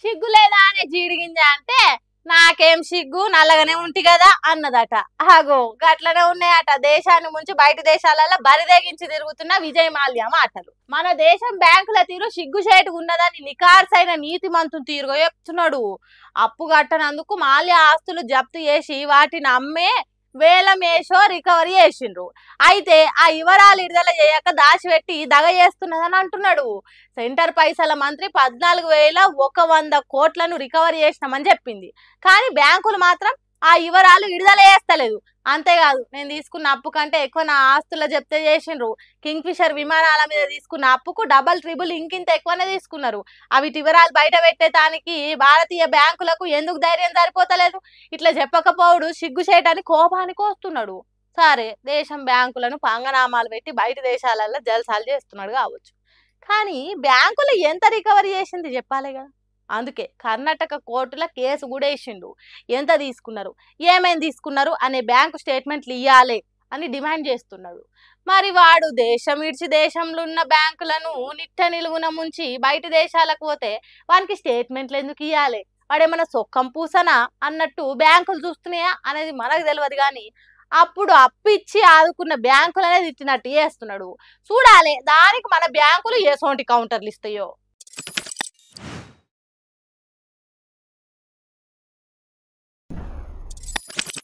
సిగ్గు లేదా అనే జీడిగింజ అంటే నాకేం సిగ్గు నల్లగానే ఉంటి కదా అన్నదట. ఆగో గట్లనే ఉన్నాయట దేశాన్ని ముంచి బయట దేశాలలో బరిదేగించి తిరుగుతున్న విజయ్ మాల్యా మాటలు. మన దేశం బ్యాంకుల తీరు సిగ్గుచేటుగా ఉన్నదని నికార్సైన నీతిమంతుని తీరుగా చెప్తున్నాడు. అప్పు కట్టనందుకు మాల్యా ఆస్తులు జప్తు చేసి వాటిని అమ్మే వేలమేషో రికవరీ చేసిండ్రు. అయితే ఆ వివరాలు విడుదల చేయక దాచిపెట్టి దగ చేస్తున్నదని అంటున్నాడు. సెంటర్ పైసల మంత్రి 14,100 కోట్లను రికవరీ చేసినామని చెప్పింది. కానీ బ్యాంకులు మాత్రం ఆ వివరాలు విడుదల చేస్తలేదు. అంతేకాదు నేను తీసుకున్న అప్పు కంటే ఎక్కువ నా ఆస్తుల జప్తే చేసిండ్రు. కింగ్ ఫిషర్ విమానాల మీద తీసుకున్న అప్పుకు డబల్ ట్రిబుల్ ఇంకింత ఎక్కువనే తీసుకున్నారు. అవి వివరాలు బయట పెట్టేదానికి భారతీయ బ్యాంకులకు ఎందుకు ధైర్యం సరిపోతలేదు? ఇట్లా చెప్పకపోవడు సిగ్గుచేటని కోపానికి వస్తున్నాడు. సరే దేశం బ్యాంకులను పంగనామాలు పెట్టి బయట దేశాలలో జల్సాలు చేస్తున్నాడు కావచ్చు, కానీ బ్యాంకులు ఎంత రికవరీ చేసింది చెప్పాలి కదా. అందుకే కర్ణాటక కోర్టుల కేసు కూడా వేసిండు. ఎంత తీసుకున్నారు, ఏమేమి తీసుకున్నారు అనే బ్యాంకు స్టేట్మెంట్లు ఇవ్వాలి అని డిమాండ్ చేస్తున్నాడు. మరి వాడు దేశం విడిచి దేశంలో ఉన్న బ్యాంకులను నిట్ట నిలువున ముంచి బయట దేశాలకు పోతే వానికి స్టేట్మెంట్లు ఎందుకు ఇవ్వాలి? వాడేమన్నా సొక్కం పూసనా అన్నట్టు బ్యాంకులు చూస్తున్నాయా అనేది మనకు తెలియదు. కానీ అప్పుడు అప్పిచ్చి ఆదుకున్న బ్యాంకులనే తిట్టినట్టు చేస్తున్నాడు. చూడాలి దానికి మన బ్యాంకులు ఎసోంటి కౌంటర్లు ఇస్తాయో.